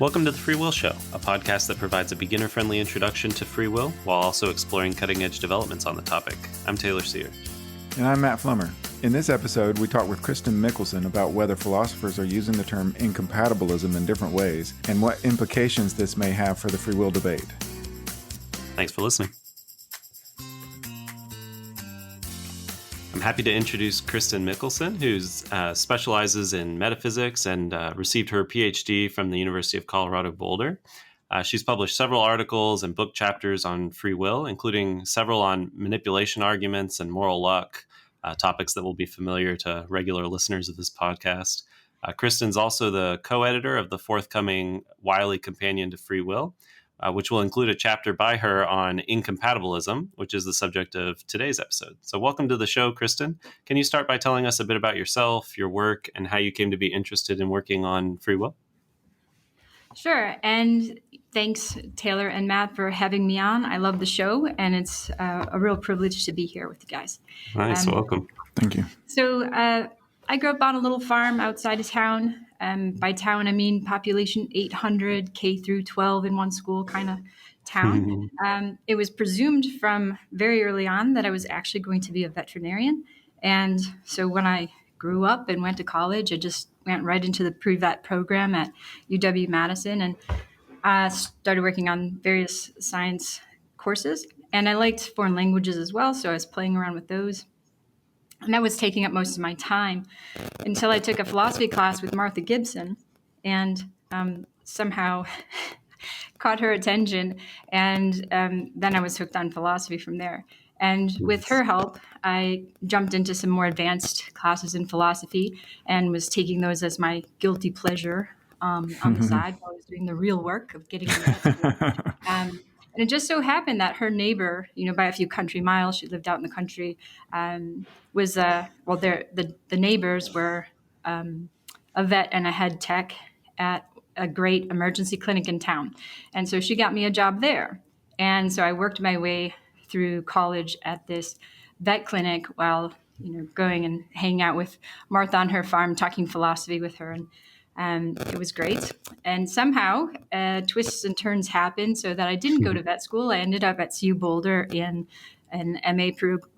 Welcome to The Free Will Show, a podcast that provides a beginner-friendly introduction to free will while also exploring cutting-edge developments on the topic. I'm Taylor Sear. And I'm Matt Flummer. In this episode, we talk with Kristin Mickelson about whether philosophers are using the term incompatibilism in different ways and what implications this may have for the free will debate. Thanks for listening. I'm happy to introduce Kristin Mickelson, who specializes in metaphysics and received her PhD from the University of Colorado Boulder. She's published several articles and book chapters on free will, including several on manipulation arguments and moral luck, topics that will be familiar to regular listeners of this podcast. Kristin's also the co-editor of the forthcoming Wiley Companion to Free Will, which will include a chapter by her on Incompatibilism, which is the subject of today's episode. So welcome to the show, Kristin. Can you start by telling us a bit about yourself, your work, and how you came to be interested in working on free will? Sure. And thanks, Taylor and Matt, for having me on. I love the show, and it's a real privilege to be here with you guys. Nice. Welcome. Thank you. So I grew up on a little farm outside of town. By town, I mean population 800, K through 12 in one school kind of town. It was presumed from very early on that I was actually going to be a veterinarian. And so when I grew up and went to college, I just went right into the pre-vet program at UW-Madison and started working on various science courses. And I liked foreign languages as well, so I was playing around with those. And that was taking up most of my time until I took a philosophy class with Martha Gibson and somehow caught her attention. And then I was hooked on philosophy from there. And with her help, I jumped into some more advanced classes in philosophy and was taking those as my guilty pleasure on the side while I was doing the real work of getting into that school. And it just so happened that her neighbor, by a few country miles, she lived out in the country, was, the neighbors were a vet and a head tech at a great emergency clinic in town. And so she got me a job there. And so I worked my way through college at this vet clinic while, going and hanging out with Martha on her farm, talking philosophy with her. And it was great. And somehow twists and turns happened so that I didn't go to vet school. I ended up at CU Boulder in an MA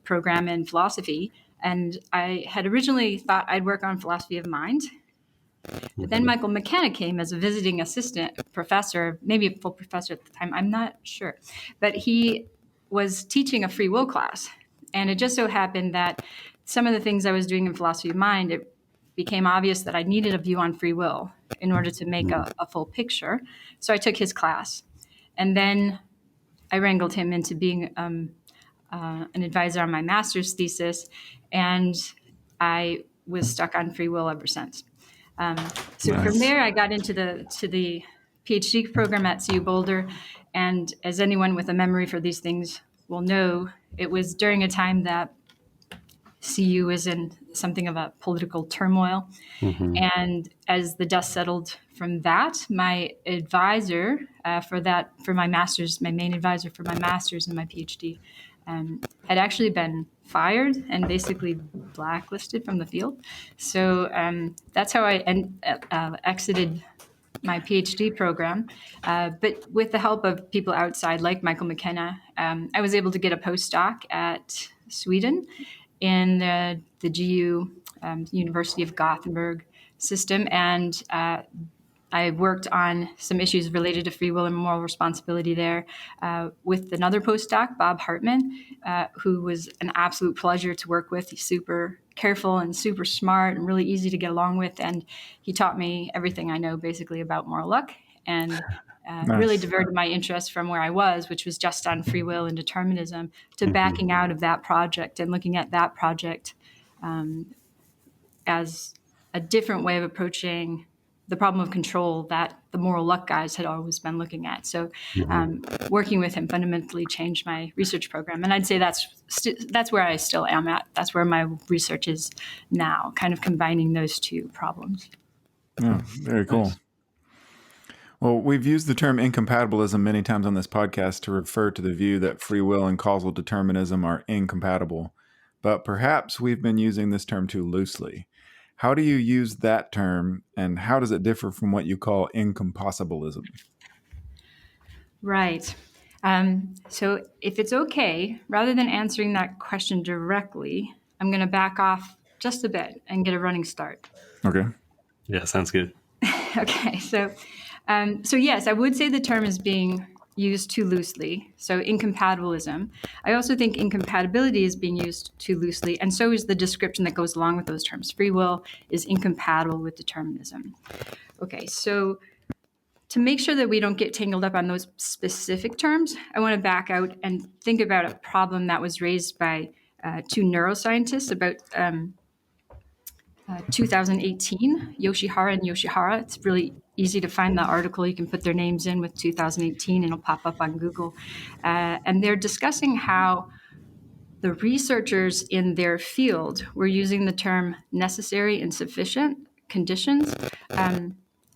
program in philosophy. And I had originally thought I'd work on philosophy of mind. But then Michael McKenna came as a visiting assistant professor, maybe a full professor at the time, I'm not sure. But he was teaching a free will class. And it just so happened that some of the things I was doing in philosophy of mind, it became obvious that I needed a view on free will in order to make a full picture. So I took his class. And then I wrangled him into being an advisor on my master's thesis. And I was stuck on free will ever since. From there, I got into the PhD program at CU Boulder. And as anyone with a memory for these things will know, it was during a time that CU was in something of a political turmoil. And as the dust settled from that, my advisor for my master's, my main advisor for my master's and my PhD, had actually been fired and basically blacklisted from the field. So that's how I exited my PhD program. But with the help of people outside like Michael McKenna, I was able to get a postdoc at Sweden in the GU, University of Gothenburg system. And I worked on some issues related to free will and moral responsibility there with another postdoc, Bob Hartman, who was an absolute pleasure to work with. He's super careful and super smart and really easy to get along with. And he taught me everything I know basically about moral luck and really diverted my interest from where I was, which was just on free will and determinism, to backing out of that project and looking at that project as a different way of approaching the problem of control that the moral luck guys had always been looking at. So working with him fundamentally changed my research program. And I'd say that's where I still am at. That's where my research is now, kind of combining those two problems. Yeah, very cool. Well, we've used the term incompatibilism many times on this podcast to refer to the view that free will and causal determinism are incompatible, but perhaps we've been using this term too loosely. How do you use that term, and how does it differ from what you call incompossibilism? Right. So if it's okay, rather than answering that question directly, I'm going to back off just a bit and get a running start. Okay. Yeah, sounds good. Okay. So yes, I would say the term is being used too loosely. So incompatibilism. I also think incompatibility is being used too loosely, and so is the description that goes along with those terms. Free will is incompatible with determinism. Okay. So to make sure that we don't get tangled up on those specific terms, I want to back out and think about a problem that was raised by two neuroscientists about 2018, Yoshihara and Yoshihara. It's really easy to find the article. You can put their names in with 2018 and it'll pop up on Google. And they're discussing how the researchers in their field were using the term necessary and sufficient conditions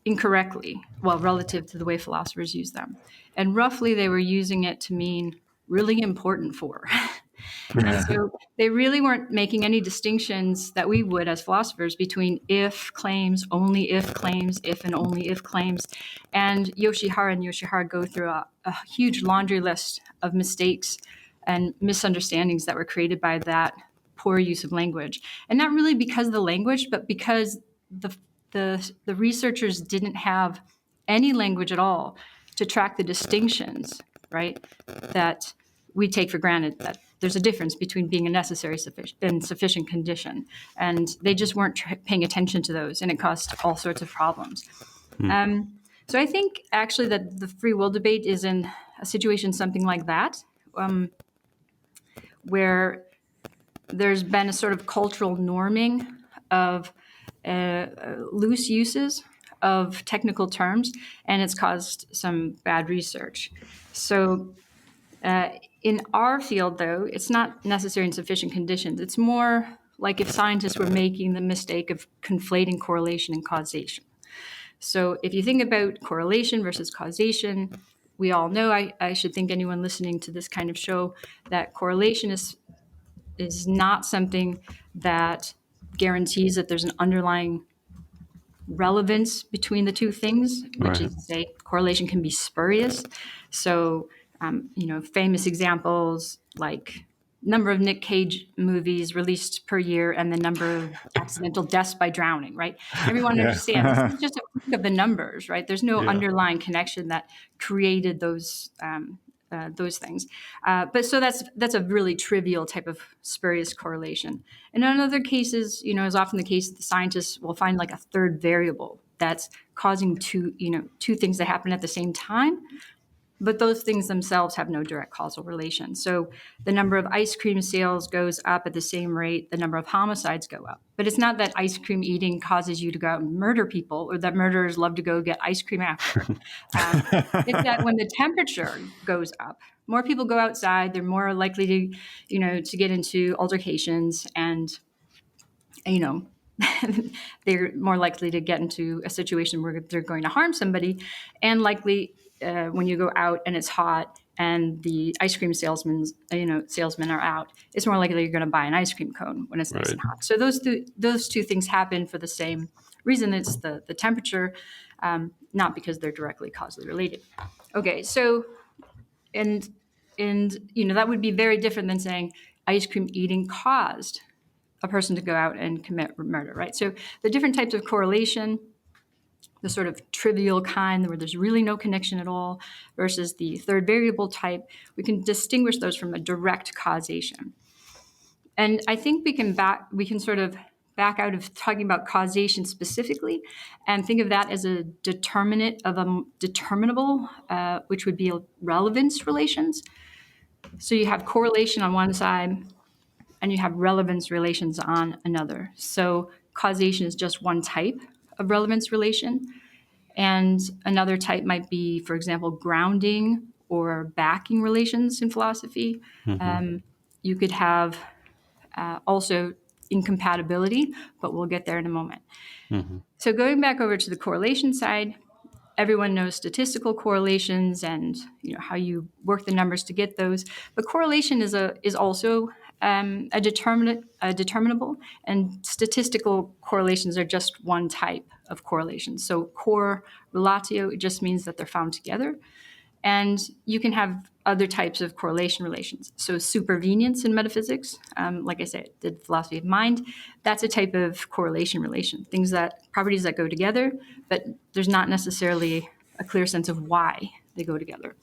incorrectly, well, relative to the way philosophers use them. And roughly they were using it to mean really important for. And so they really weren't making any distinctions that we would as philosophers between if claims, only if claims, if and only if claims. And Yoshihara and Yoshihara go through a huge laundry list of mistakes and misunderstandings that were created by that poor use of language. And not really because of the language, but because the researchers didn't have any language at all to track the distinctions, right, that we take for granted, that there's a difference between being a necessary and sufficient condition. And they just weren't paying attention to those, and it caused all sorts of problems. So I think actually that the free will debate is in a situation something like that, where there's been a sort of cultural norming of loose uses of technical terms, and it's caused some bad research. So in our field, though, it's not necessary and sufficient conditions. It's more like if scientists were making the mistake of conflating correlation and causation. So if you think about correlation versus causation, we all know, I should think anyone listening to this kind of show, that correlation is not something that guarantees that there's an underlying relevance between the two things, which is to say correlation can be spurious. So, famous examples like number of Nick Cage movies released per year and the number of accidental deaths by drowning, right? Everyone understands this is just a freak of the numbers, right? There's no underlying connection that created those things. But so that's a really trivial type of spurious correlation. And in other cases, as often the case, the scientists will find like a third variable that's causing two things that happen at the same time. But those things themselves have no direct causal relation. So the number of ice cream sales goes up at the same rate the number of homicides go up. But it's not that ice cream eating causes you to go out and murder people, or that murderers love to go get ice cream after. It's that when the temperature goes up, more people go outside. They're more likely to get into altercations, and they're more likely to get into a situation where they're going to harm somebody, and likely. When you go out and it's hot and the ice cream salesmen are out, it's more likely you're going to buy an ice cream cone when it's nice and hot. So those two things happen for the same reason. It's the temperature, not because they're directly causally related. Okay, so and that would be very different than saying ice cream eating caused a person to go out and commit murder, right? So the different types of correlation, the sort of trivial kind where there's really no connection at all, versus the third variable type, we can distinguish those from a direct causation. And I think we can sort of back out of talking about causation specifically and think of that as a determinant of a determinable, which would be relevance relations. So you have correlation on one side and you have relevance relations on another. So causation is just one type of relevance relation. And another type might be, for example, grounding or backing relations in philosophy. You could have also incompatibility, but we'll get there in a moment. So going back over to the correlation side, everyone knows statistical correlations and how you work the numbers to get those. But correlation is also determinable, and statistical correlations are just one type of correlation. So correlatio, it just means that they're found together. And you can have other types of correlation relations. So supervenience in metaphysics, like I said, the philosophy of mind, that's a type of correlation relation, properties that go together, but there's not necessarily a clear sense of why they go together.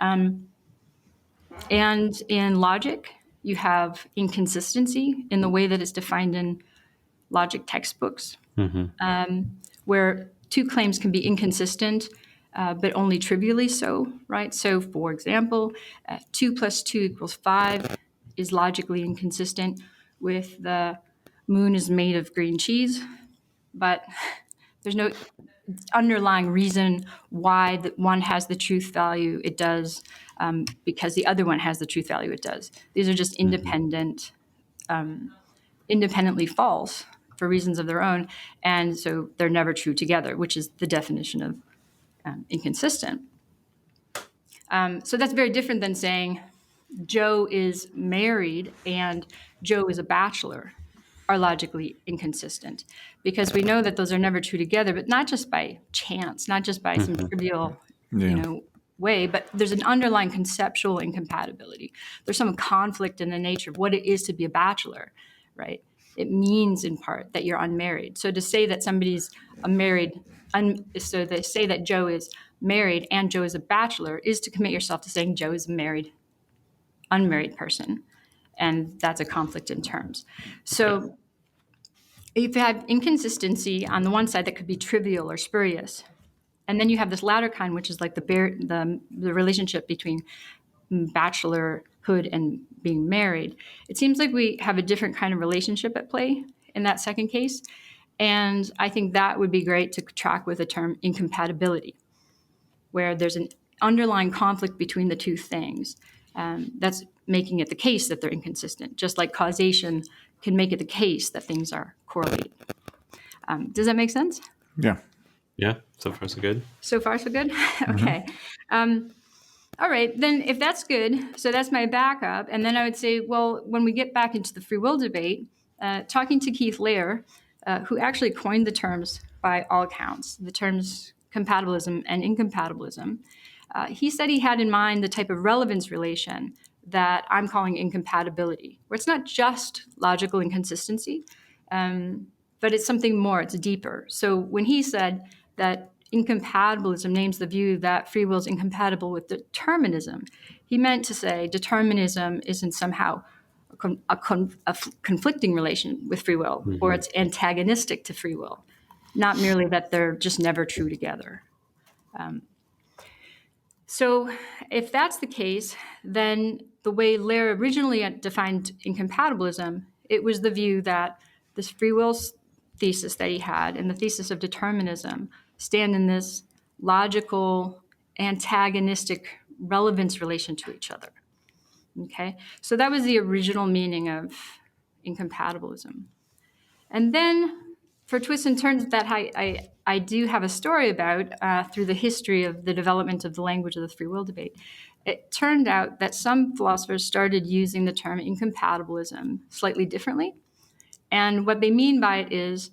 And in logic, you have inconsistency in the way that it's defined in logic textbooks, where two claims can be inconsistent, but only trivially so, right? So, for example, 2 + 2 = 5 is logically inconsistent with the moon is made of green cheese, but there's no underlying reason why one has the truth value it does, because the other one has the truth value it does. These are just independently false for reasons of their own, and so they're never true together, which is the definition of inconsistent. So that's very different than saying Joe is married and Joe is a bachelor are logically inconsistent, because we know that those are never true together, but not just by chance, not just by some trivial, way, but there's an underlying conceptual incompatibility. There's some conflict in the nature of what it is to be a bachelor, right? It means in part that you're unmarried. So to say that somebody's married, so they say that Joe is married and Joe is a bachelor is to commit yourself to saying Joe is a unmarried person. And that's a conflict in terms. So if you have inconsistency on the one side that could be trivial or spurious, and then you have this latter kind, which is like the relationship between bachelorhood and being married, it seems like we have a different kind of relationship at play in that second case. And I think that would be great to track with the term incompatibility, where there's an underlying conflict between the two things. That's making it the case that they're inconsistent, just like causation can make it the case that things are correlated. Does that make sense? Yeah. Yeah, so far so good. So far so good? Okay. All right, then if that's good, so that's my backup. And then I would say, well, when we get back into the free will debate, talking to Keith Lehr, who actually coined the terms by all accounts, the terms compatibilism and incompatibilism, he said he had in mind the type of relevance relation that I'm calling incompatibility, where it's not just logical inconsistency, but it's something more, it's deeper. So when he said that incompatibilism names the view that free will is incompatible with determinism, he meant to say determinism isn't somehow a conflicting relation with free will, or it's antagonistic to free will, not merely that they're just never true together. So if that's the case, then the way Lehr originally defined incompatibilism, it was the view that this free will thesis that he had and the thesis of determinism stand in this logical, antagonistic relevance relation to each other. Okay, so that was the original meaning of incompatibilism. And then for twists and turns that I do have a story about through the history of the development of the language of the free will debate. It turned out that some philosophers started using the term incompatibilism slightly differently. And what they mean by it is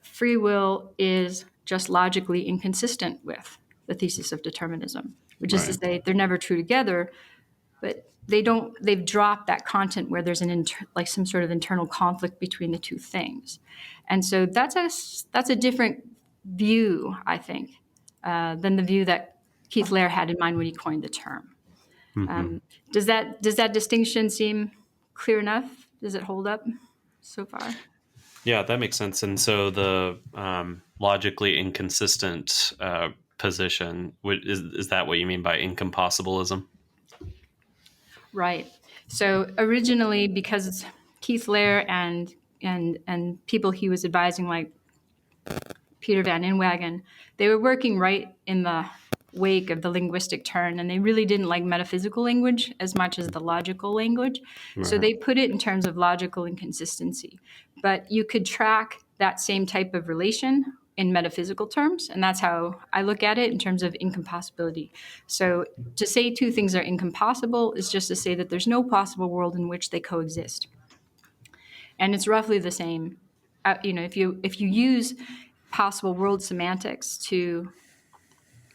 free will is just logically inconsistent with the thesis of determinism, which is to say they're never true together, but they've dropped that content where there's like some sort of internal conflict between the two things. And so that's a different view, I think, than the view that Keith Lehr had in mind when he coined the term. Does that distinction seem clear enough? Does it hold up so far? Yeah, that makes sense. And so the logically inconsistent position, is that what you mean by incompossibilism? Right. So originally, because it's Keith Lehr and people he was advising, like Peter Van Inwagen, they were working right in the wake of the linguistic turn, and they really didn't like metaphysical language as much as the logical language. Right. So they put it in terms of logical inconsistency. But you could track that same type of relation in metaphysical terms, and that's how I look at it in terms of incompossibility. So to say two things are incompossible is just to say that there's no possible world in which they coexist. And it's roughly the same. If you use possible world semantics to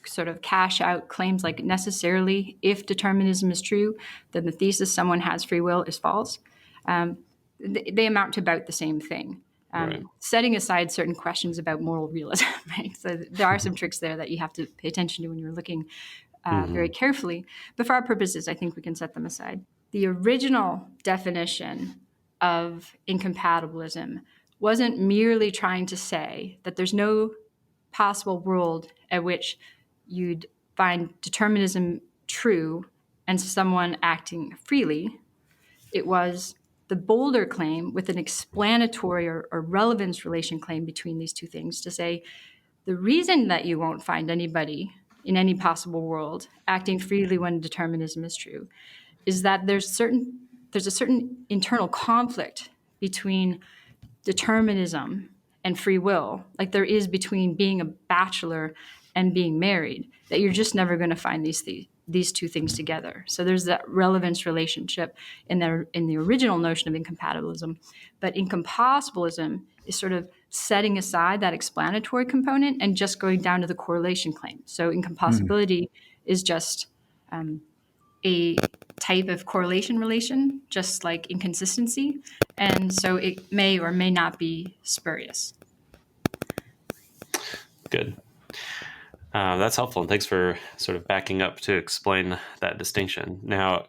sort of cash out claims like necessarily, if determinism is true, then the thesis someone has free will is false. They amount to about the same thing. Right. Setting aside certain questions about moral realism, right? So there are some tricks there that you have to pay attention to when you're looking very carefully. But for our purposes, I think we can set them aside. The original definition of incompatibilism wasn't merely trying to say that there's no possible world at which you'd find determinism true and someone acting freely. It was the bolder claim with an explanatory or relevance relation claim between these two things to say the reason that you won't find anybody in any possible world acting freely when determinism is true is that there's a certain internal conflict between determinism and free will, like there is between being a bachelor and being married, that you're just never going to find these two things together. So there's that relevance relationship in the original notion of incompatibilism. But incompossibilism is sort of setting aside that explanatory component and just going down to the correlation claim. So incompossibility is just a type of correlation relation, just like inconsistency. And so it may or may not be spurious. Good. That's helpful. And thanks for sort of backing up to explain that distinction. Now,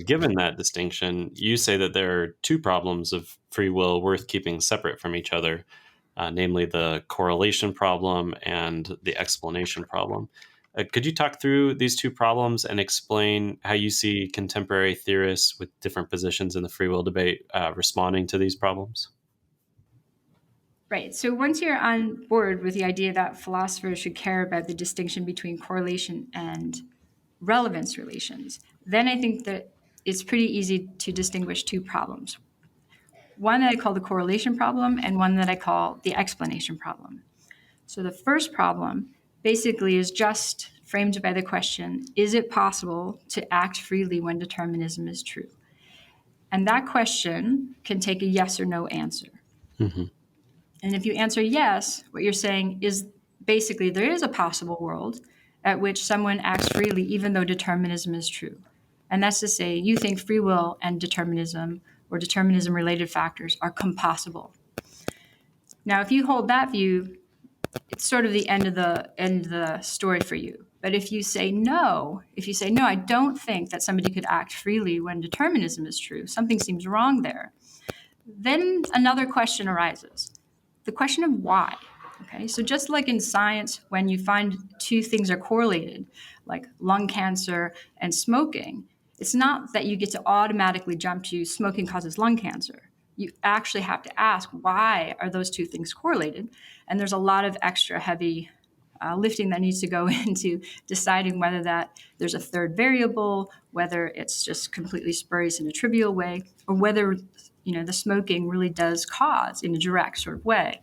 given that distinction, you say that there are two problems of free will worth keeping separate from each other, namely the correlation problem and the explanation problem. Could you talk through these two problems and explain how you see contemporary theorists with different positions in the free will debate responding to these problems? Right. So once you're on board with the idea that philosophers should care about the distinction between correlation and relevance relations, then I think that it's pretty easy to distinguish two problems. One that I call the correlation problem and one that I call the explanation problem. So the first problem basically is just framed by the question, is it possible to act freely when determinism is true? And that question can take a yes or no answer. Mm-hmm. And if you answer yes, what you're saying is basically there is a possible world at which someone acts freely even though determinism is true. And that's to say you think free will and determinism or determinism-related factors are compossible. Now, if you hold that view, it's sort of the end of the story for you. But if you say no, I don't think that somebody could act freely when determinism is true, something seems wrong there, then another question arises. The question of why. Okay, so just like in science, when you find two things are correlated, like lung cancer and smoking, it's not that you get to automatically jump to smoking causes lung cancer. You actually have to ask, why are those two things correlated? And there's a lot of extra heavy lifting that needs to go into deciding whether that there's a third variable, whether it's just completely spurious in a trivial way, or whether the smoking really does cause, in a direct sort of way,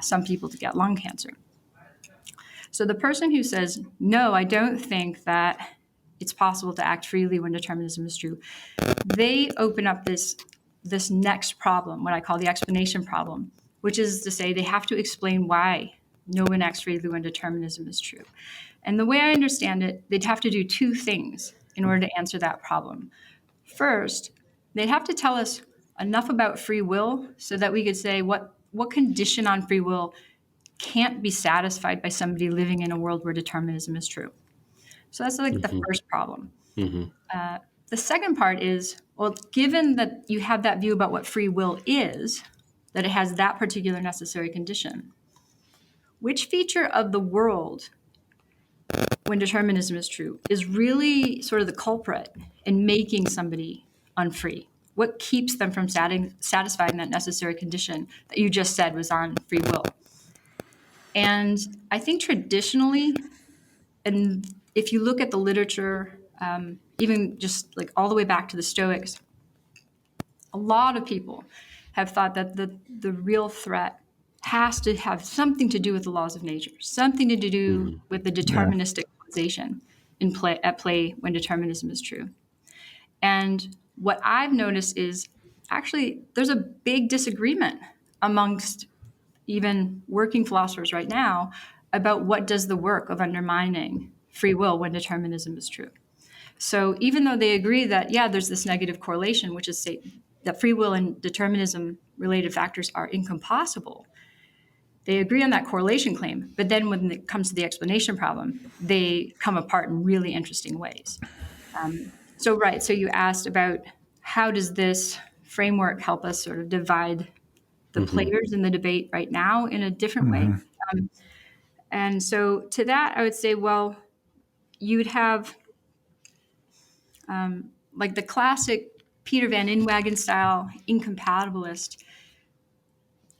some people to get lung cancer. So the person who says, no, I don't think that it's possible to act freely when determinism is true, they open up this next problem, what I call the explanation problem, which is to say they have to explain why no one acts freely when determinism is true. And the way I understand it, they'd have to do two things in order to answer that problem. First, they'd have to tell us enough about free will so that we could say what condition on free will can't be satisfied by somebody living in a world where determinism is true. So that's like the first problem. Mm-hmm. The second part is, well, given that you have that view about what free will is, that it has that particular necessary condition, which feature of the world, when determinism is true, is really sort of the culprit in making somebody unfree? What keeps them from satisfying that necessary condition that you just said was on free will? And I think traditionally, and if you look at the literature, even just like all the way back to the Stoics, a lot of people have thought that the real threat has to have something to do with the laws of nature, something to do with the deterministic causation at play when determinism is true. And what I've noticed is actually there's a big disagreement amongst even working philosophers right now about what does the work of undermining free will when determinism is true. So even though they agree that, yeah, there's this negative correlation, which is say that free will and determinism related factors are incompatible, they agree on that correlation claim. But then when it comes to the explanation problem, they come apart in really interesting ways. So you asked about how does this framework help us sort of divide the players in the debate right now in a different way? And so to that, I would say, well, you'd have like the classic Peter Van Inwagen style incompatibilist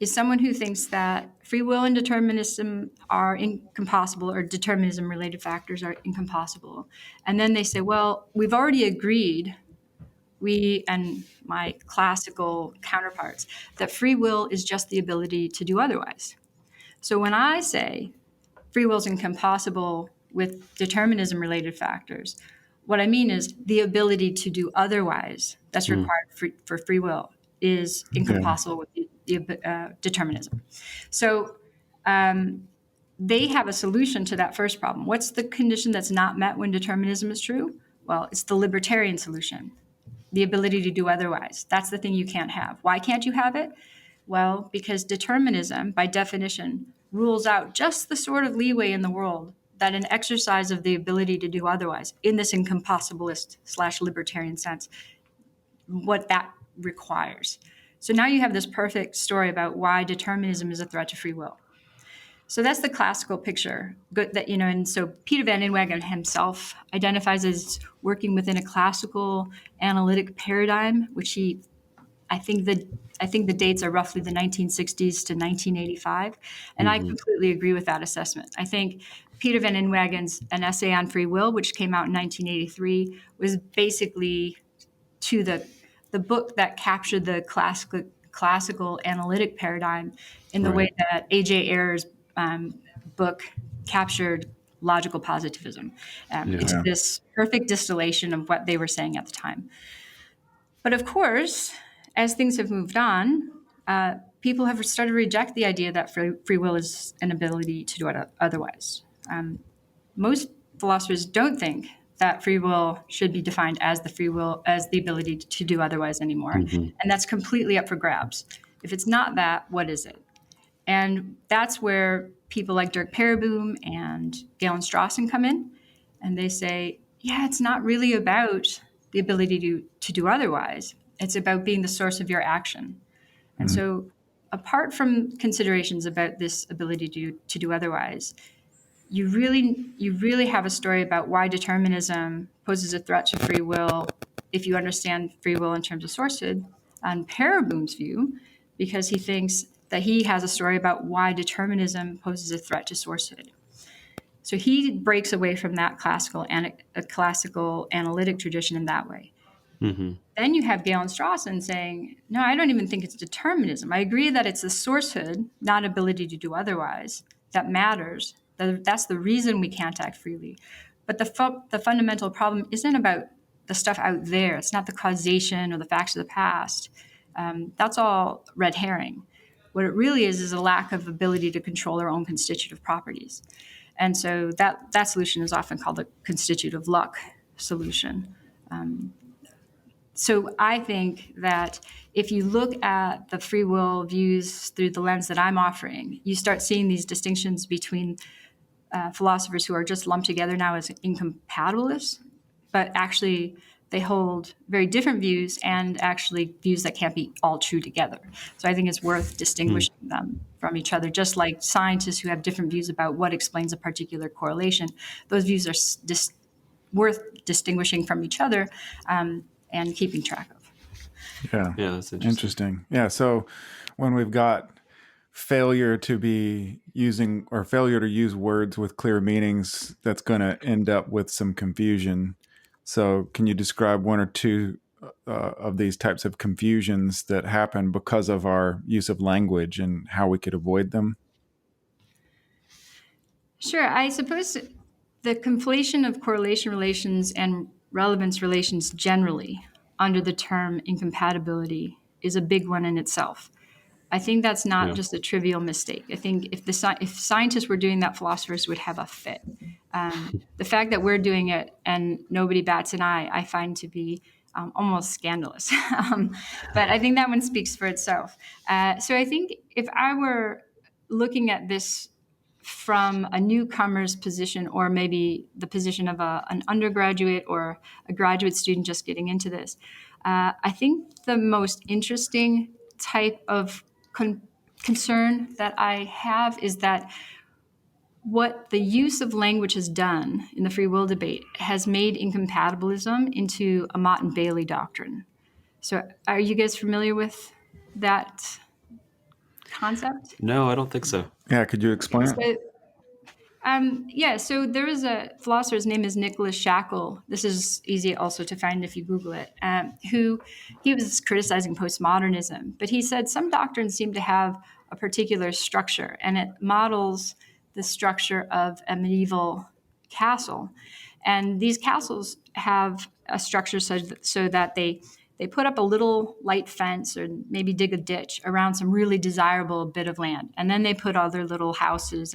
is someone who thinks that free will and determinism are incompatible, or determinism related factors are incompatible. And then they say, well, we've already agreed, we and my classical counterparts, that free will is just the ability to do otherwise. So when I say free will is incompatible with determinism related factors, what I mean is the ability to do otherwise that's required for free will is incompatible with determinism. So they have a solution to that first problem. What's the condition that's not met when determinism is true? Well, it's the libertarian solution, the ability to do otherwise. That's the thing you can't have. Why can't you have it? Well, because determinism, by definition, rules out just the sort of leeway in the world that an exercise of the ability to do otherwise, in this incompatibilist/libertarian sense, what that requires. So now you have this perfect story about why determinism is a threat to free will. So that's the classical picture. And so Peter Van Inwagen himself identifies as working within a classical analytic paradigm, which I think the dates are roughly the 1960s to 1985, and I completely agree with that assessment. I think Peter Van Inwagen's An Essay on Free Will, which came out in 1983, was basically to the book that captured the classical analytic paradigm in the way that A.J. Ayer's book captured logical positivism. It's this perfect distillation of what they were saying at the time. But of course, as things have moved on, people have started to reject the idea that free will is an ability to do it otherwise. Most philosophers don't think that free will should be defined as the ability to do otherwise anymore. And that's completely up for grabs. If it's not that, what is it? And that's where people like Dirk Pereboom and Galen Strawson come in. And they say, yeah, it's not really about the ability to do otherwise. It's about being the source of your action. And so apart from considerations about this ability to do otherwise, you really have a story about why determinism poses a threat to free will if you understand free will in terms of sourcehood, on Pereboom's view, because he thinks that he has a story about why determinism poses a threat to sourcehood. So he breaks away from that classical analytic tradition in that way. Then you have Galen Strawson saying, no, I don't even think it's determinism. I agree that it's the sourcehood, not ability to do otherwise, that matters. That's the reason we can't act freely. But the fundamental problem isn't about the stuff out there. It's not the causation or the facts of the past. That's all red herring. What it really is a lack of ability to control our own constitutive properties. And so that solution is often called the constitutive luck solution. So I think that if you look at the free will views through the lens that I'm offering, you start seeing these distinctions between philosophers who are just lumped together now as incompatibilists, but actually they hold very different views and actually views that can't be all true together. So I think it's worth distinguishing them from each other, just like scientists who have different views about what explains a particular correlation. Those views are worth distinguishing from each other and keeping track of. Yeah, that's interesting. Yeah, so when we've got failure to use words with clear meanings, that's going to end up with some confusion. So can you describe one or two of these types of confusions that happen because of our use of language and how we could avoid them? Sure. I suppose the conflation of correlation relations and relevance relations generally under the term incompatibility is a big one in itself. I think that's not just a trivial mistake. I think if scientists were doing that, philosophers would have a fit. The fact that we're doing it and nobody bats an eye, I find to be almost scandalous. But I think that one speaks for itself. So I think if I were looking at this from a newcomer's position, or maybe the position of an undergraduate or a graduate student just getting into this, I think the most interesting type of concern that I have is that what the use of language has done in the free will debate has made incompatibilism into a Mott and Bailey doctrine. So are you guys familiar with that concept? No, I don't think so. Yeah, could you explain it? So there is a philosopher, his name is Nicholas Shackle. This is easy also to find if you Google it, who he was criticizing postmodernism. But he said some doctrines seem to have a particular structure, and it models the structure of a medieval castle. And these castles have a structure so that they put up a little light fence or maybe dig a ditch around some really desirable bit of land. And then they put other little houses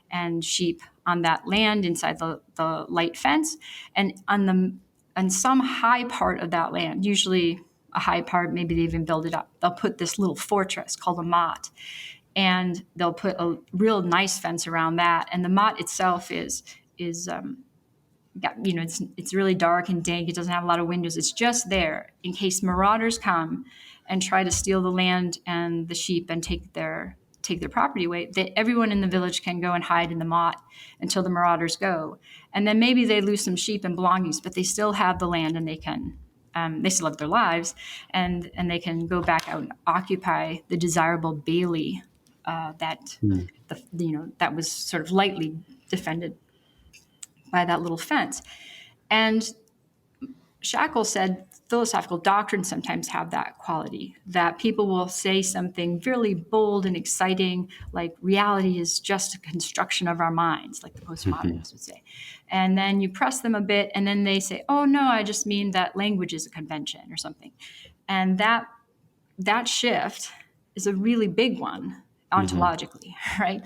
and sheep on that land inside the light fence. And on some high part of that land, usually a high part, maybe they even build it up, they'll put this little fortress called a motte. And they'll put a real nice fence around that. And the motte itself is it's really dark and dank. It doesn't have a lot of windows. It's just there in case marauders come and try to steal the land and the sheep and take their property away. Everyone in the village can go and hide in the motte until the marauders go. And then maybe they lose some sheep and belongings, but they still have the land and they still have their lives, and they can go back out and occupy the desirable bailey that was sort of lightly defended by that little fence. And Shackle said philosophical doctrines sometimes have that quality, that people will say something really bold and exciting, like reality is just a construction of our minds, like the postmodernists would say. And then you press them a bit, and then they say, oh, no, I just mean that language is a convention or something. And that shift is a really big one ontologically, right?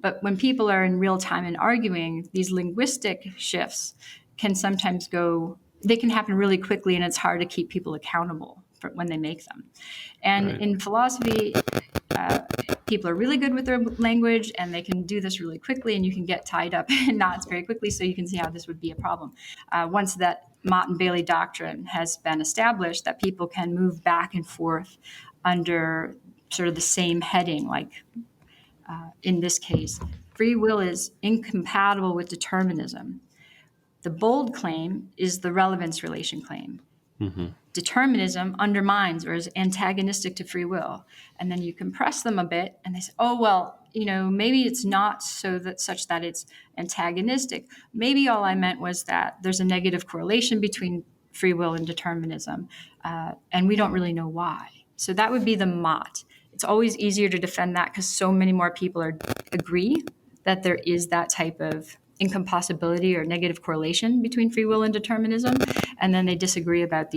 But when people are in real time and arguing, these linguistic shifts can sometimes they can happen really quickly, and it's hard to keep people accountable for when they make them. And in philosophy, people are really good with their language, and they can do this really quickly, and you can get tied up in knots very quickly, so you can see how this would be a problem. Once that Mott and Bailey doctrine has been established, that people can move back and forth under sort of the same heading, like in this case, free will is incompatible with determinism. The bold claim is the relevance relation claim. Determinism undermines or is antagonistic to free will. And then you compress them a bit and they say, oh, well, maybe it's not such that it's antagonistic. Maybe all I meant was that there's a negative correlation between free will and determinism, and we don't really know why. So that would be the Mott. It's always easier to defend that because so many more people agree that there is that type of incompossibility or negative correlation between free will and determinism, and then they disagree about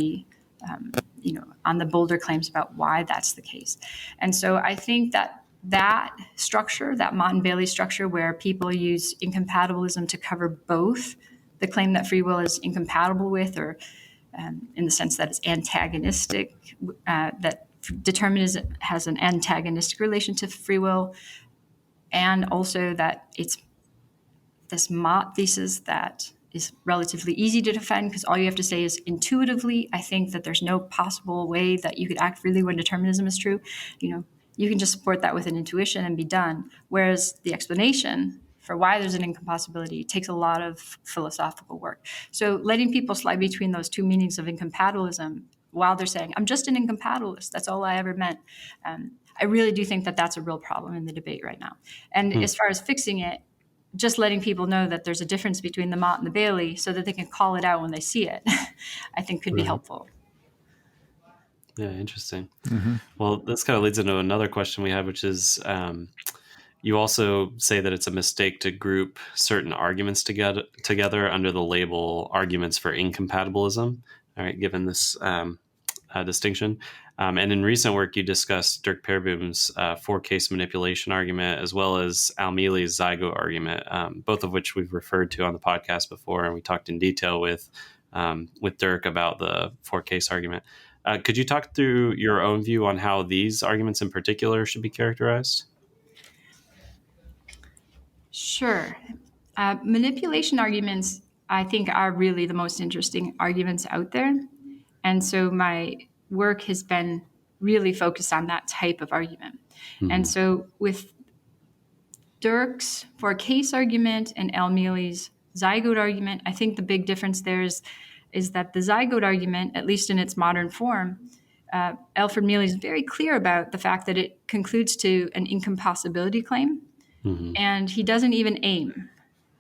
on the bolder claims about why that's the case. And so I think that structure, that Mott and Bailey structure, where people use incompatibilism to cover both the claim that free will is incompatible with, or in the sense that it's antagonistic, that determinism has an antagonistic relation to free will, and also that it's this Mott thesis that is relatively easy to defend because all you have to say is intuitively, I think that there's no possible way that you could act freely when determinism is true. You can just support that with an intuition and be done. Whereas the explanation for why there's an incompossibility takes a lot of philosophical work. So letting people slide between those two meanings of incompatibilism while they're saying, I'm just an incompatibilist, that's all I ever meant. I really do think that that's a real problem in the debate right now. And as far as fixing it, just letting people know that there's a difference between the Mott and the Bailey so that they can call it out when they see it, I think could be helpful. Yeah, interesting. Mm-hmm. Well, this kind of leads into another question we have, which is you also say that it's a mistake to group certain arguments together under the label arguments for incompatibilism. All right, given this distinction. And in recent work, you discussed Dirk Perboom's four-case manipulation argument, as well as Almeli's Zygote argument, both of which we've referred to on the podcast before, and we talked in detail with Dirk about the four-case argument. Could you talk through your own view on how these arguments in particular should be characterized? Sure. Manipulation arguments, I think, are really the most interesting arguments out there. And so my work has been really focused on that type of argument. Mm-hmm. And so with Dirk's four-case argument and Almeli's Zygote argument, I think the big difference there is that the Zygote argument, at least in its modern form, Alfred Mealy is very clear about the fact that it concludes to an incompossibility claim. Mm-hmm. And he doesn't even aim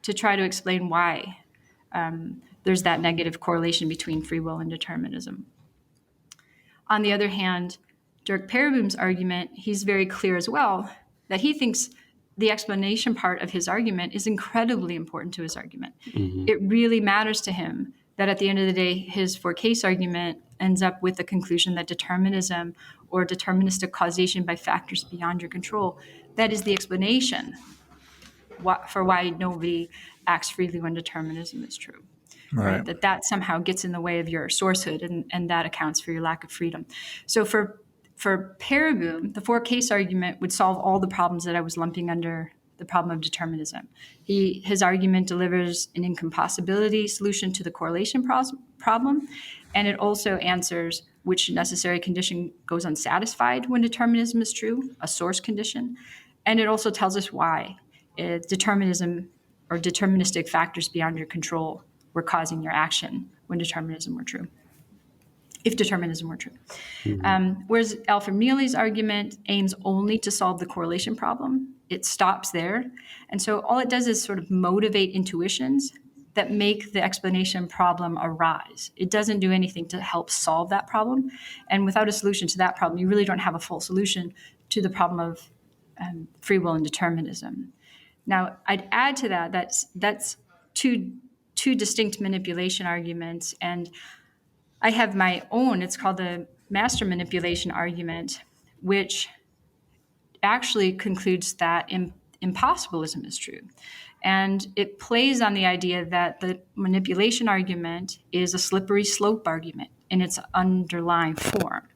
to try to explain why there's that negative correlation between free will and determinism. On the other hand, Dirk Perboom's argument, he's very clear as well that he thinks the explanation part of his argument is incredibly important to his argument. Mm-hmm. It really matters to him that at the end of the day, his four-case argument ends up with the conclusion that determinism or deterministic causation by factors beyond your control, that is the explanation for why nobody acts freely when determinism is true. Right? That somehow gets in the way of your sourcehood, and that accounts for your lack of freedom. So for Perboom, the four-case argument would solve all the problems that I was lumping under the problem of determinism. His argument delivers an incompossibility solution to the correlation problem, and it also answers which necessary condition goes unsatisfied when determinism is true, a source condition, and it also tells us why determinism or deterministic factors beyond your control were causing your action when determinism were true. If determinism were true. Mm-hmm. Whereas Alfred Mealy's argument aims only to solve the correlation problem. It stops there. And so all it does is sort of motivate intuitions that make the explanation problem arise. It doesn't do anything to help solve that problem. And without a solution to that problem, you really don't have a full solution to the problem of free will and determinism. Now, I'd add to that, that's two distinct manipulation arguments, and I have my own. It's called the master manipulation argument, which actually concludes that impossibilism is true. And it plays on the idea that the manipulation argument is a slippery slope argument in its underlying form.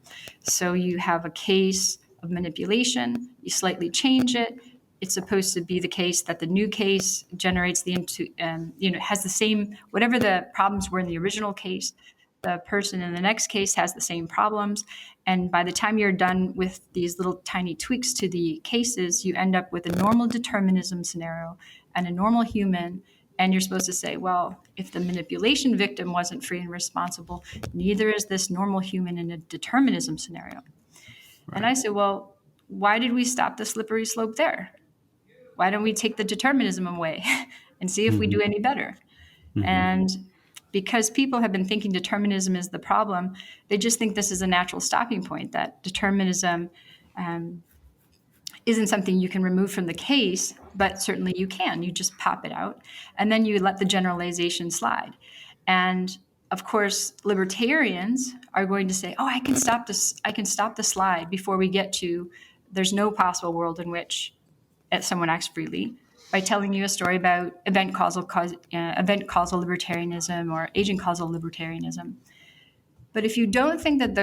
So you have a case of manipulation, you slightly change it. It's supposed to be the case that the new case generates has the same, whatever the problems were in the original case, the person in the next case has the same problems. And by the time you're done with these little tiny tweaks to the cases, you end up with a normal determinism scenario and a normal human. And you're supposed to say, well, if the manipulation victim wasn't free and responsible, neither is this normal human in a determinism scenario. Right. And I said, well, why did we stop the slippery slope there? Why don't we take the determinism away and see if we do any better? Mm-hmm. And because people have been thinking determinism is the problem, they just think this is a natural stopping point, that determinism isn't something you can remove from the case, but certainly you can. You just pop it out, and then you let the generalization slide. And of course, libertarians are going to say, oh, I can stop the slide before we get to there's no possible world in which someone acts freely, by telling you a story about event causal libertarianism or agent causal libertarianism. But if you don't think that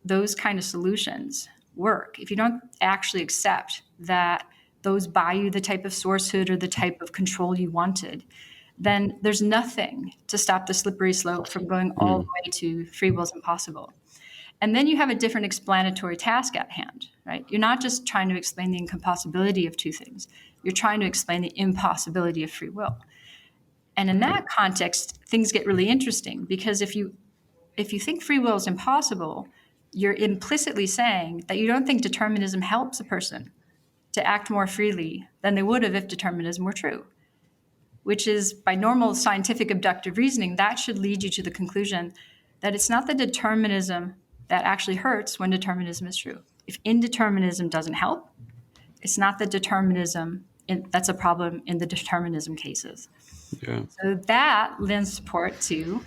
those kind of solutions work, if you don't actually accept that those buy you the type of sourcehood or the type of control you wanted, then there's nothing to stop the slippery slope from going all the way to free will is impossible. And then you have a different explanatory task at hand, right? You're not just trying to explain the incompossibility of two things. You're trying to explain the impossibility of free will. And in that context, things get really interesting, because if you think free will is impossible, you're implicitly saying that you don't think determinism helps a person to act more freely than they would have if determinism were true, which is, by normal scientific abductive reasoning, that should lead you to the conclusion that it's not the determinism that actually hurts when determinism is true. If indeterminism doesn't help, it's not the determinism that's a problem in the determinism cases. Yeah. So that lends support to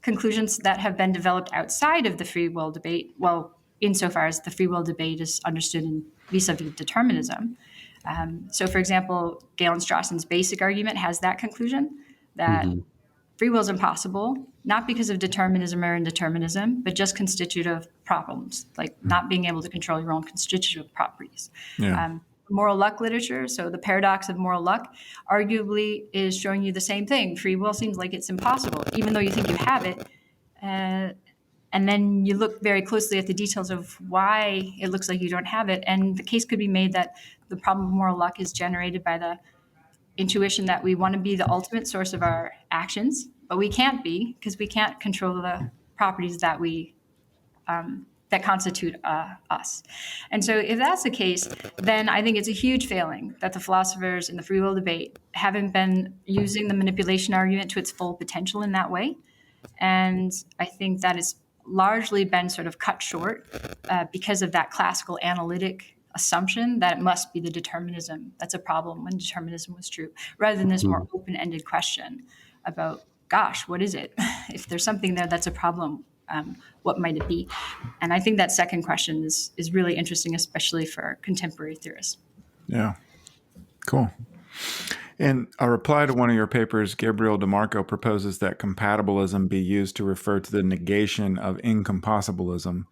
conclusions that have been developed outside of the free will debate, well, insofar as the free will debate is understood in vis-a-vis determinism. So, for example, Galen Strawson's basic argument has that conclusion that free will is impossible, not because of determinism or indeterminism, but just constitutive problems, like not being able to control your own constitutive properties. Yeah. Moral luck literature, so the paradox of moral luck, arguably is showing you the same thing. Free will seems like it's impossible, even though you think you have it. And then you look very closely at the details of why it looks like you don't have it. And the case could be made that the problem of moral luck is generated by the intuition that we want to be the ultimate source of our actions, but we can't be because we can't control the properties that we that constitute us. And so if that's the case, then I think it's a huge failing that the philosophers in the free will debate haven't been using the manipulation argument to its full potential in that way. And I think that has largely been sort of cut short because of that classical analytic assumption that it must be the determinism that's a problem when determinism was true, rather than this more open-ended question about, gosh, what is it? If there's something there that's a problem, what might it be? And I think that second question is really interesting, especially for contemporary theorists. Yeah. Cool. In a reply to one of your papers, Gabriel DeMarco proposes that compatibilism be used to refer to the negation of incompossibilism,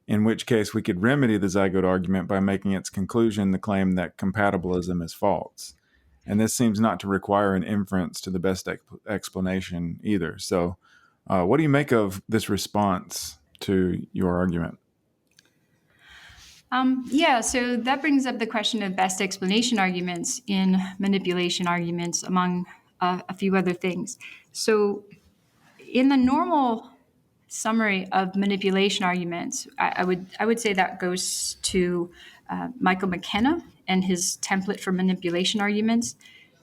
in which case we could remedy the Zygote argument by making its conclusion the claim that compatibilism is false. And this seems not to require an inference to the best explanation either. So what do you make of this response to your argument? So that brings up the question of best explanation arguments in manipulation arguments, among a few other things. So in the normal summary of manipulation arguments, I would say that goes to Michael McKenna and his template for manipulation arguments.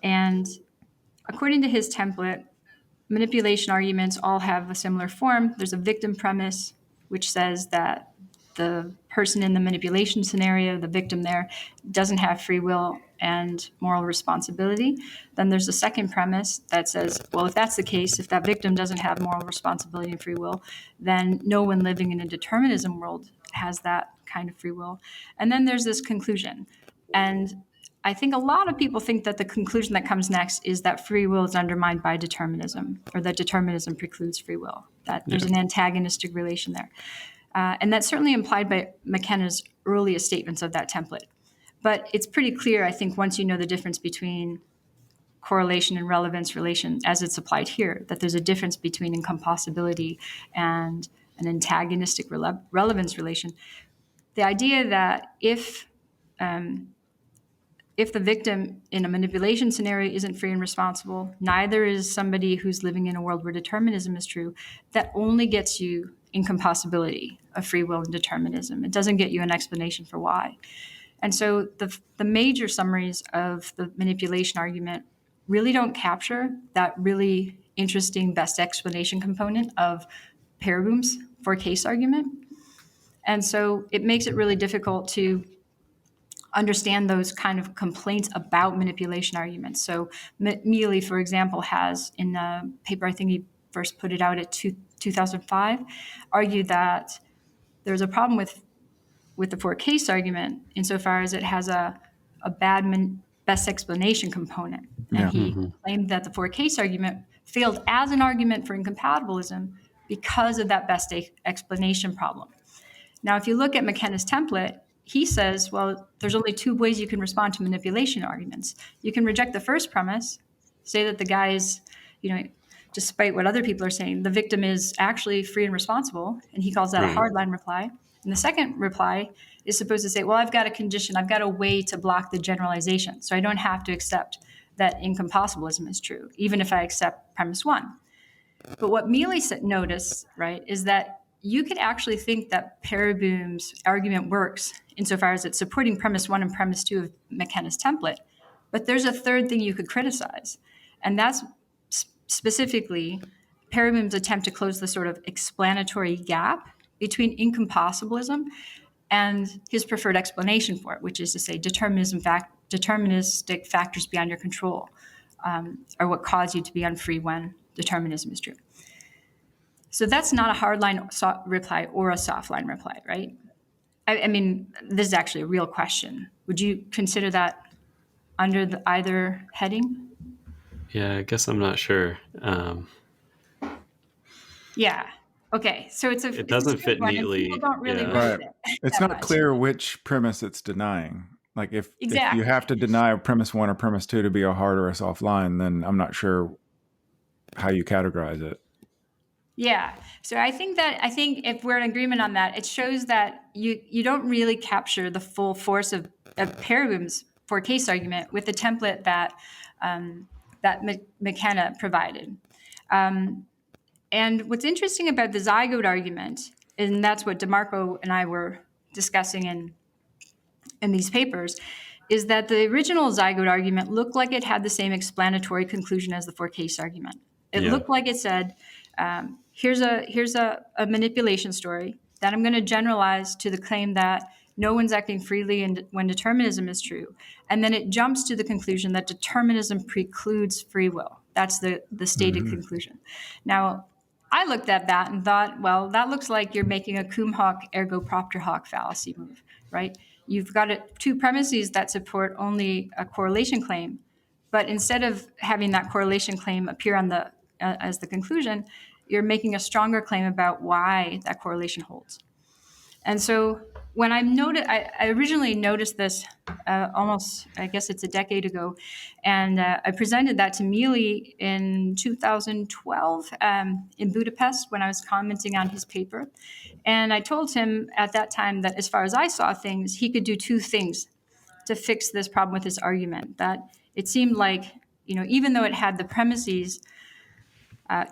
And according to his template, manipulation arguments all have a similar form. There's a victim premise, which says that the person in the manipulation scenario, the victim there, doesn't have free will and moral responsibility. Then there's a second premise that says, well, if that's the case, if that victim doesn't have moral responsibility and free will, then no one living in a determinism world has that kind of free will. And then there's this conclusion. And I think a lot of people think that the conclusion that comes next is that free will is undermined by determinism, or that determinism precludes free will, that there's an antagonistic relation there. And that's certainly implied by McKenna's earliest statements of that template. But it's pretty clear, I think, once you know the difference between correlation and relevance relation as it's applied here, that there's a difference between incompossibility and an antagonistic relevance relation. The idea that if the victim in a manipulation scenario isn't free and responsible, neither is somebody who's living in a world where determinism is true, that only gets you incompossibility of free will and determinism. It doesn't get you an explanation for why. And so the major summaries of the manipulation argument really don't capture that really interesting best explanation component of Pereboom's four-case argument. And so it makes it really difficult to understand those kind of complaints about manipulation arguments. So Mealy, for example, has in a paper, I think he first put it out at 2005, argued that there's a problem with the four-case argument insofar as it has a bad best explanation component. And he claimed that the four-case argument failed as an argument for incompatibilism because of that best explanation problem. Now, if you look at McKenna's template, he says, well, there's only two ways you can respond to manipulation arguments. You can reject the first premise, say that the guy is, despite what other people are saying, the victim is actually free and responsible, and he calls that a hardline reply. And the second reply is supposed to say, well, I've got a condition, I've got a way to block the generalization, so I don't have to accept that incompossibilism is true, even if I accept premise one. But what Mealy noticed, is that you could actually think that Pereboom's argument works insofar as it's supporting premise one and premise two of McKenna's template. But there's a third thing you could criticize, and that's specifically Perigram's attempt to close the sort of explanatory gap between incompossibilism and his preferred explanation for it, which is to say deterministic factors beyond your control are what cause you to be unfree when determinism is true. So that's not a hardline reply or a softline reply, right? I mean, this is actually a real question. Would you consider that under either heading? Yeah, I guess I'm not sure. Yeah. Okay. So It doesn't fit neatly. People don't really Right. it. It's not clear which premise it's denying. Like if Exactly. you have to deny premise 1 or premise 2 to be a hard or a soft line, then I'm not sure how you categorize it. Yeah. So I think if we're in agreement on that, it shows that you don't really capture the full force of Perigram's for case argument with the template that McKenna provided. And what's interesting about the Zygote argument, and that's what DeMarco and I were discussing in these papers, is that the original Zygote argument looked like it had the same explanatory conclusion as the for case argument. It looked like it said, here's a manipulation story that I'm going to generalize to the claim that no one's acting freely when determinism is true. And then it jumps to the conclusion that determinism precludes free will. That's the stated conclusion. Now, I looked at that and thought, well, that looks like you're making a cum hoc ergo propter hoc fallacy move, right? You've got two premises that support only a correlation claim, but instead of having that correlation claim appear on as the conclusion, you're making a stronger claim about why that correlation holds. And so when I originally noticed this almost, I guess it's a decade ago, and I presented that to Mealy in 2012 in Budapest when I was commenting on his paper. And I told him at that time that as far as I saw things, he could do two things to fix this problem with his argument. That it seemed like, even though it had the premises,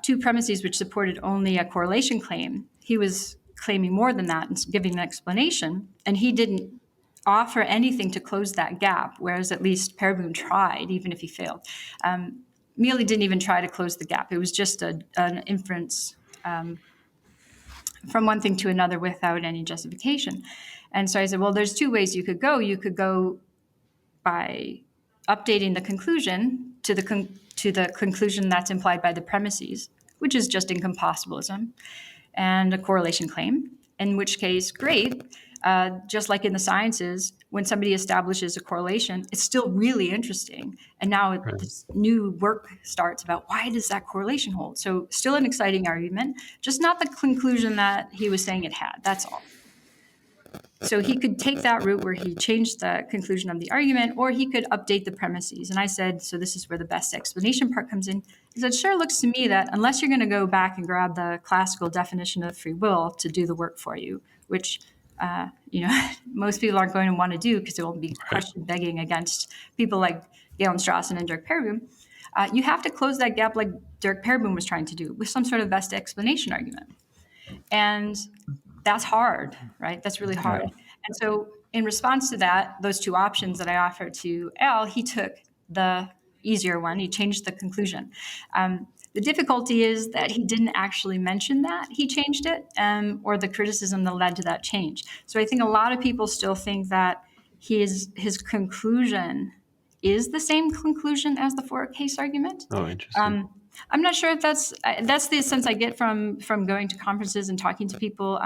two premises which supported only a correlation claim, he was claiming more than that and giving an explanation, and he didn't offer anything to close that gap, whereas at least Perigram tried, even if he failed. Mealy didn't even try to close the gap. It was just an inference from one thing to another without any justification. And so I said, well, there's two ways you could go. You could go by updating the conclusion to the conclusion that's implied by the premises, which is just incompossibilism, and a correlation claim, in which case, great. Just like in the sciences, when somebody establishes a correlation, it's still really interesting. And now this new work starts about why does that correlation hold? So still an exciting argument, just not the conclusion that he was saying it had. That's all. So he could take that route where he changed the conclusion of the argument, or he could update the premises. And I said, so this is where the best explanation part comes in. He said, sure, looks to me that unless you're going to go back and grab the classical definition of free will to do the work for you, which most people aren't going to want to do because it will be question begging against people like Galen Strawson and Dirk Perigram, you have to close that gap like Dirk Perigram was trying to do with some sort of best explanation argument. And that's hard, right? That's really hard. Yeah. And so in response to that, those two options that I offered to Al, he took the easier one. He changed the conclusion. The difficulty is that he didn't actually mention that he changed it, or the criticism that led to that change. So I think a lot of people still think that his conclusion is the same conclusion as the for case argument. Oh, interesting. I'm not sure if that's the sense I get from going to conferences and talking to people.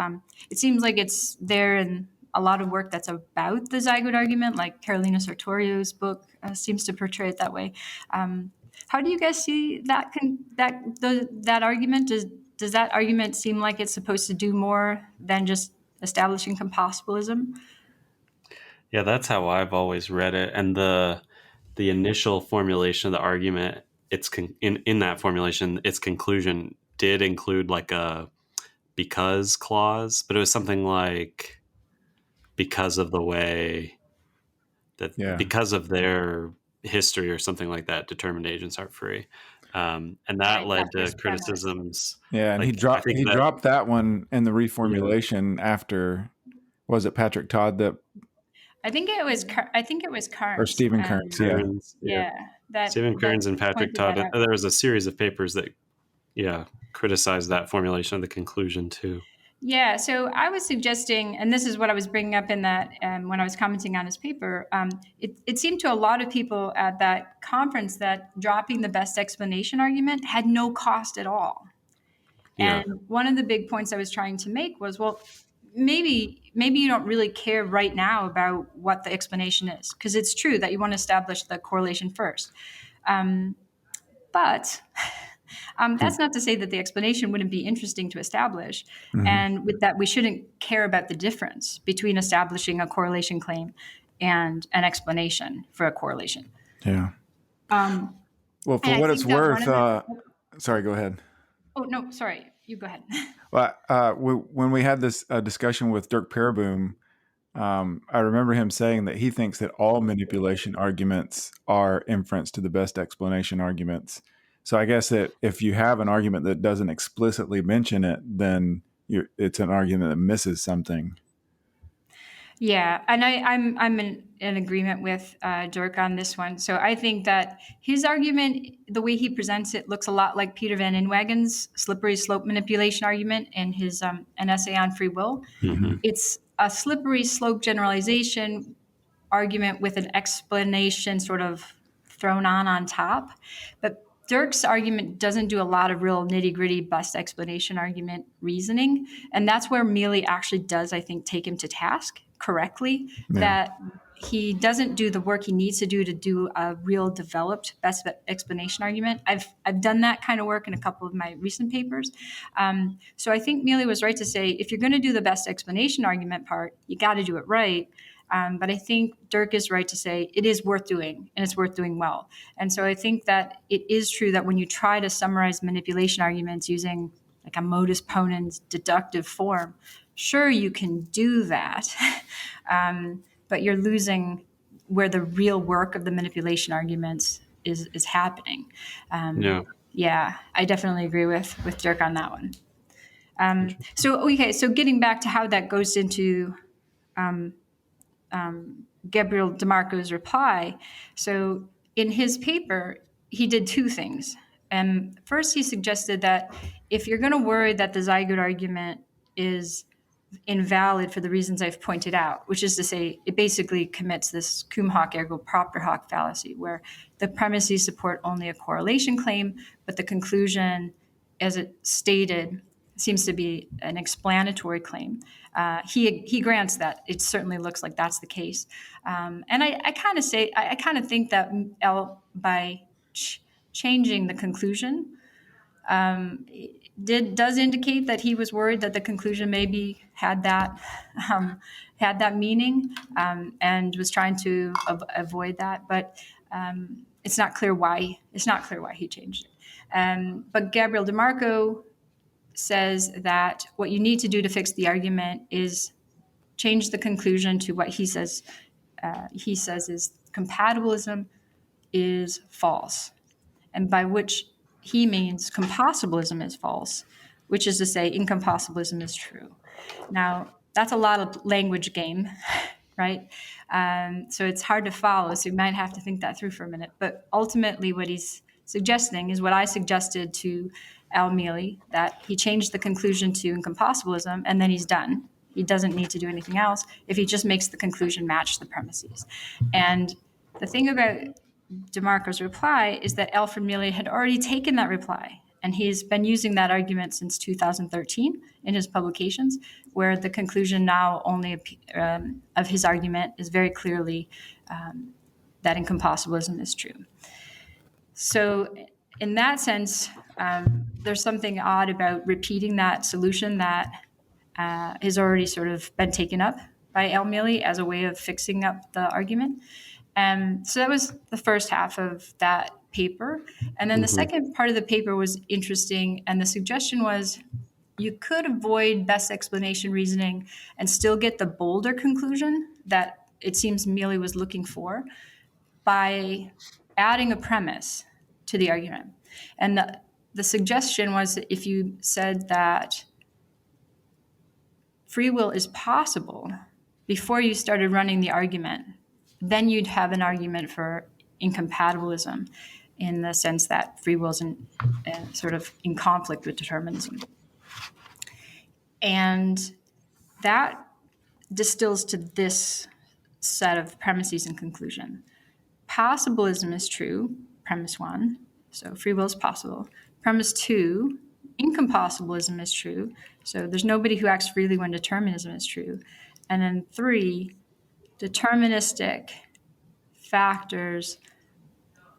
It seems like it's there in a lot of work that's about the Zygote argument, like Carolina Sartorio's book seems to portray it that way. How do you guys see that argument? Does that argument seem like it's supposed to do more than just establishing compossibilism? Yeah, that's how I've always read it. And the initial formulation of the argument, in that formulation, its conclusion did include like a because clause, but it was something like because of the way that because of their history or something like that, determined agents aren't free. And that led to criticisms. Yeah, and he dropped that one in the reformulation after, was it Patrick Todd that? I think it was Kearns. Or Stephen Kearns, Kearns, yeah. Stephen Kearns and Patrick Todd. There was a series of papers that criticize that formulation of the conclusion too. Yeah, so I was suggesting, and this is what I was bringing up in that when I was commenting on his paper, it seemed to a lot of people at that conference that dropping the best explanation argument had no cost at all. Yeah. And one of the big points I was trying to make was, well, maybe you don't really care right now about what the explanation is, because it's true that you want to establish the correlation first. But that's not to say that the explanation wouldn't be interesting to establish. And with that, we shouldn't care about the difference between establishing a correlation claim and an explanation for a correlation. Yeah. Well, for what it's worth, sorry, go ahead. Oh, no, sorry. You go ahead. Well, when we had this discussion with Dirk Pereboom, I remember him saying that he thinks that all manipulation arguments are inference to the best explanation arguments. So I guess that if you have an argument that doesn't explicitly mention it, then it's an argument that misses something. Yeah, and I'm in agreement with Dirk on this one. So I think that his argument, the way he presents it, looks a lot like Peter Van Inwagen's slippery slope manipulation argument in his an essay on free will. It's a slippery slope generalization argument with an explanation sort of thrown on top. But Dirk's argument doesn't do a lot of real nitty-gritty best explanation argument reasoning. And that's where Mealy actually does, I think, take him to task correctly, that he doesn't do the work he needs to do a real developed best explanation argument. I've done that kind of work in a couple of my recent papers. So I think Mealy was right to say, if you're going to do the best explanation argument part, you got to do it right. But I think Dirk is right to say it is worth doing, and it's worth doing well. And so I think that it is true that when you try to summarize manipulation arguments using like a modus ponens deductive form, sure, you can do that, but you're losing where the real work of the manipulation arguments is happening. Yeah, I definitely agree with Dirk on that one. So getting back to how that goes into Gabriel DeMarco's reply. So in his paper, he did two things. First, he suggested that if you're going to worry that the Zygote argument is invalid for the reasons I've pointed out, which is to say it basically commits this cum hoc ergo propter hoc fallacy, where the premises support only a correlation claim, but the conclusion, as it stated, seems to be an explanatory claim. He grants that. It certainly looks like that's the case. And I kind of think that by changing the conclusion, does indicate that he was worried that the conclusion maybe had that meaning, and was trying to avoid that. But it's not clear why. It's not clear why he changed it. But Gabriel DeMarco says that what you need to do to fix the argument is change the conclusion to what he says. He says is compatibilism is false, and by which he means compossibilism is false, which is to say incompossibilism is true. Now, that's a lot of language game, right? So it's hard to follow, so you might have to think that through for a minute. But ultimately what he's suggesting is what I suggested to Al Mealy, that he changed the conclusion to incompossibilism, and then he's done. He doesn't need to do anything else if he just makes the conclusion match the premises. And the thing about DeMarco's reply is that Alfred Mealy had already taken that reply, and he's been using that argument since 2013 in his publications, where the conclusion now only of his argument is very clearly that incompossibilism is true. So in that sense, there's something odd about repeating that solution that has already sort of been taken up by Al Mealy as a way of fixing up the argument. So that was the first half of that paper. And then the second part of the paper was interesting. And the suggestion was you could avoid best explanation reasoning and still get the bolder conclusion that it seems Mealy was looking for by adding a premise to the argument. And the suggestion was that if you said that free will is possible before you started running the argument, then you'd have an argument for incompatibilism. in the sense that free will is sort of in conflict with determinism. And that distills to this set of premises and conclusion. Possibilism is true, premise 1, so free will is possible. Premise 2, Incompossibilism is true, so there's nobody who acts freely when determinism is true. And then 3, deterministic factors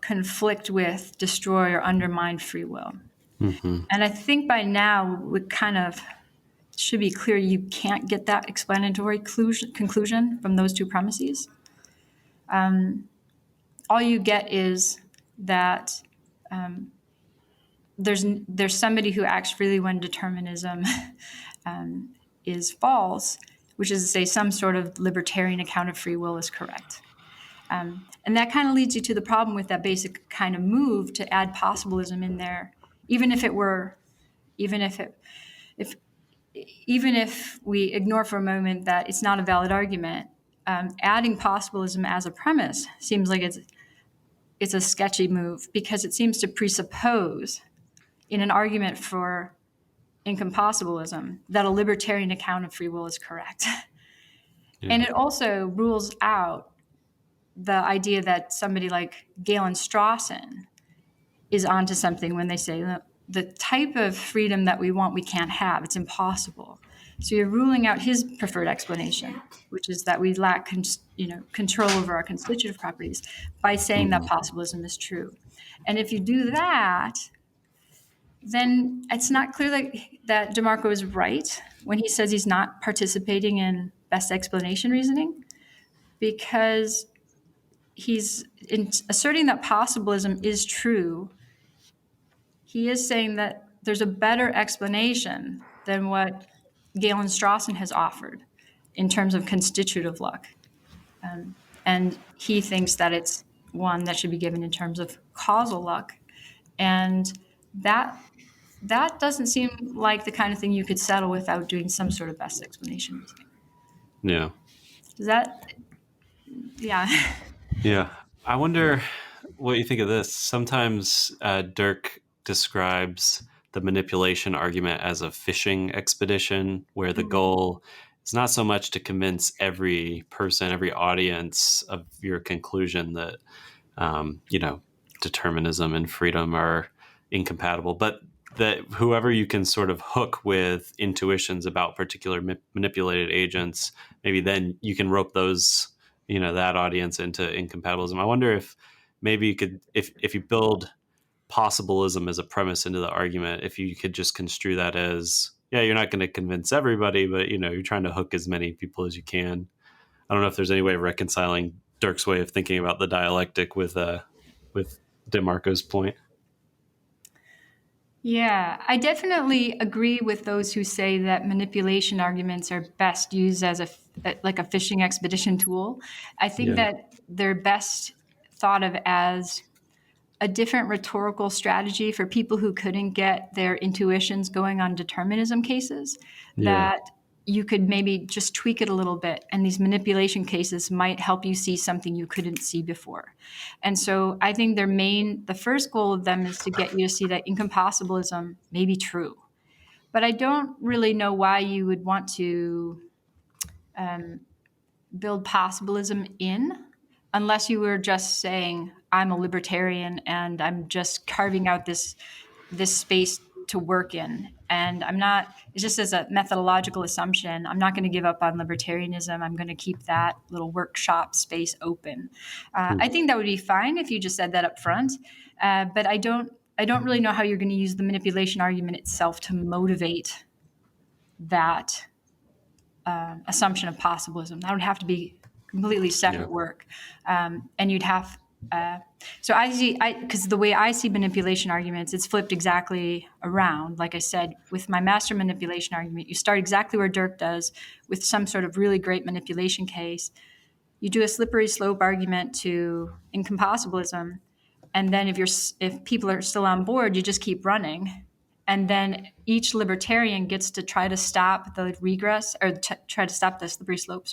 conflict with, destroy, or undermine free will. Mm-hmm. And I think by now we kind of should be clear you can't get that explanatory conclusion from those two premises. All you get is that there's somebody who acts freely when determinism is false, which is to say some sort of libertarian account of free will is correct. And that kind of leads you to the problem with that basic kind of move to add possibilism in there, even if we ignore for a moment that it's not a valid argument. Adding possibilism as a premise seems like it's a sketchy move because it seems to presuppose in an argument for incompossibilism that a libertarian account of free will is correct. Yeah. And it also rules out the idea that somebody like Galen Strawson is onto something when they say that the type of freedom that we want, we can't have. It's impossible. So you're ruling out his preferred explanation, which is that we lack control over our constitutive properties by saying that possibilism is true. And if you do that, then it's not clear that DeMarco is right when he says he's not participating in best explanation reasoning, because he's asserting that possibilism is true. He is saying that there's a better explanation than what Galen Strawson has offered in terms of constitutive luck. And he thinks that it's one that should be given in terms of causal luck. And that doesn't seem like the kind of thing you could settle without doing some sort of best explanation reasoning. Yeah. Is that, yeah. Yeah. I wonder what you think of this. Sometimes Dirk describes the manipulation argument as a fishing expedition where the goal is not so much to convince every person, every audience of your conclusion that, determinism and freedom are incompatible, but that whoever you can sort of hook with intuitions about particular manipulated agents, maybe then you can rope those, that audience into incompatibilism. I wonder if maybe you could, if you build possibilism as a premise into the argument, if you could just construe that as, you're not going to convince everybody, but you're trying to hook as many people as you can. I don't know if there's any way of reconciling Dirk's way of thinking about the dialectic with DeMarco's point. Yeah, I definitely agree with those who say that manipulation arguments are best used as a fishing expedition tool. I think that they're best thought of as a different rhetorical strategy for people who couldn't get their intuitions going on determinism cases, that you could maybe just tweak it a little bit, and these manipulation cases might help you see something you couldn't see before. And so I think the first goal of them is to get you to see that incompossibilism may be true. But I don't really know why you would want to build possibilism in, unless you were just saying, I'm a libertarian and I'm just carving out this space to work in. And I'm not, it's just as a methodological assumption, I'm not going to give up on libertarianism. I'm going to keep that little workshop space open. I think that would be fine if you just said that up front. But I don't really know how you're going to use the manipulation argument itself to motivate that assumption of possibilism. That would have to be completely separate work. And you'd have, so because the way I see manipulation arguments, it's flipped exactly around. Like I said, with my master manipulation argument, you start exactly where Dirk does with some sort of really great manipulation case. You do a slippery slope argument to incompossibilism. And then if people are still on board, you just keep running. And then each libertarian gets to try to stop the regress, or try to stop the slippery slope,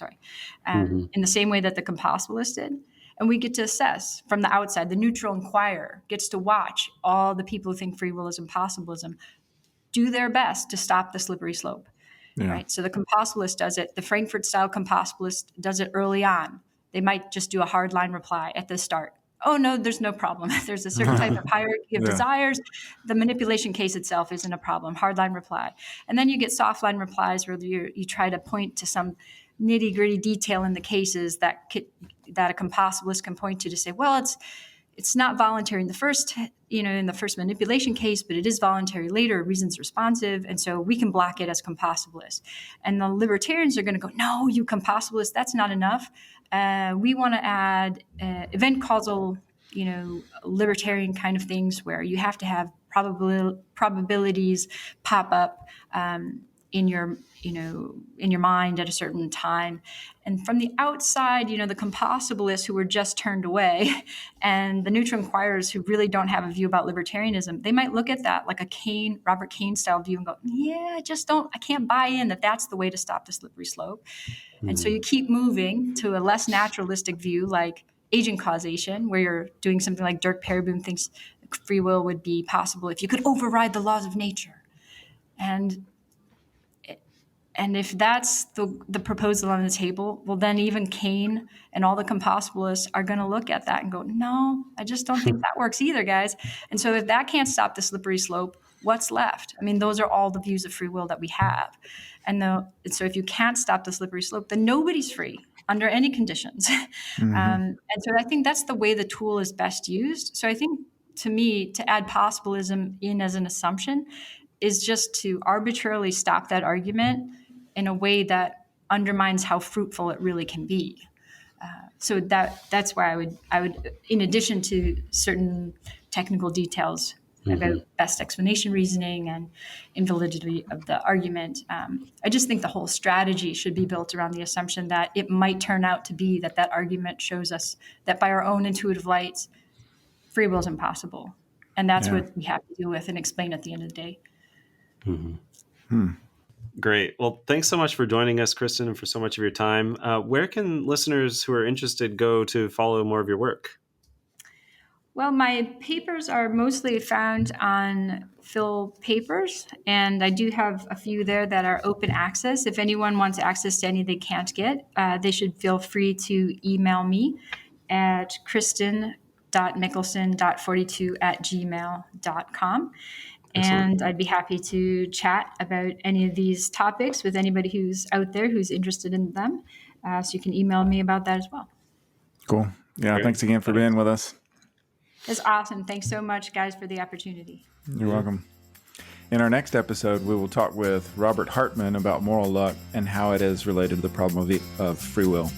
in the same way that the compossibilist did. And we get to assess from the outside. The neutral inquirer gets to watch all the people who think free will is impossibilism do their best to stop the slippery slope. Yeah. Right? So the compossibilist does it. The Frankfurt-style compossibilist does it early on. They might just do a hardline reply at the start. Oh, no, there's no problem. There's a certain type of hierarchy of desires. The manipulation case itself isn't a problem. Hardline reply. And then you get softline replies where you try to point to some nitty-gritty detail in the cases that a compossibilist can point to say, well, it's not voluntary in the first manipulation case, but it is voluntary later, reasons responsive, and so we can block it as compossibilists. And the libertarians are going to go, no, you compossibilists, that's not enough. We want to add event causal, libertarian kind of things where you have to have probabilities pop up in your mind at a certain time. And from the outside, the compossibilists who were just turned away and the neutral inquirers who really don't have a view about libertarianism, they might look at that like a Robert Kane style view and go, yeah, I can't buy in that that's the way to stop the slippery slope. Mm-hmm. And so you keep moving to a less naturalistic view like agent causation, where you're doing something like Dirk Pereboom thinks free will would be possible if you could override the laws of nature. And if that's the proposal on the table, well, then even Kane and all the compossibilists are going to look at that and go, no, I just don't think that works either, guys. And so if that can't stop the slippery slope, what's left? I mean, those are all the views of free will that we have. And so if you can't stop the slippery slope, then nobody's free under any conditions. Mm-hmm. And so I think that's the way the tool is best used. So I think, to me, to add possibilism in as an assumption is just to arbitrarily stop that argument in a way that undermines how fruitful it really can be. So that's why I would, in addition to certain technical details about best explanation reasoning and invalidity of the argument, I just think the whole strategy should be built around the assumption that it might turn out to be that argument shows us that by our own intuitive lights, free will is impossible. And that's what we have to deal with and explain at the end of the day. Mm-hmm. Great. Well, thanks so much for joining us, Kristen, and for so much of your time. Where can listeners who are interested go to follow more of your work? Well, my papers are mostly found on Phil Papers, and I do have a few there that are open access. If anyone wants access to any they can't get, they should feel free to email me at kristen.mickelson.42@gmail.com. And I'd be happy to chat about any of these topics with anybody who's out there who's interested in them. So you can email me about that as well. Cool. Yeah, great. Thanks again for being with us. That's awesome. Thanks so much, guys, for the opportunity. You're welcome. In our next episode, we will talk with Robert Hartman about moral luck and how it is related to the problem of free will.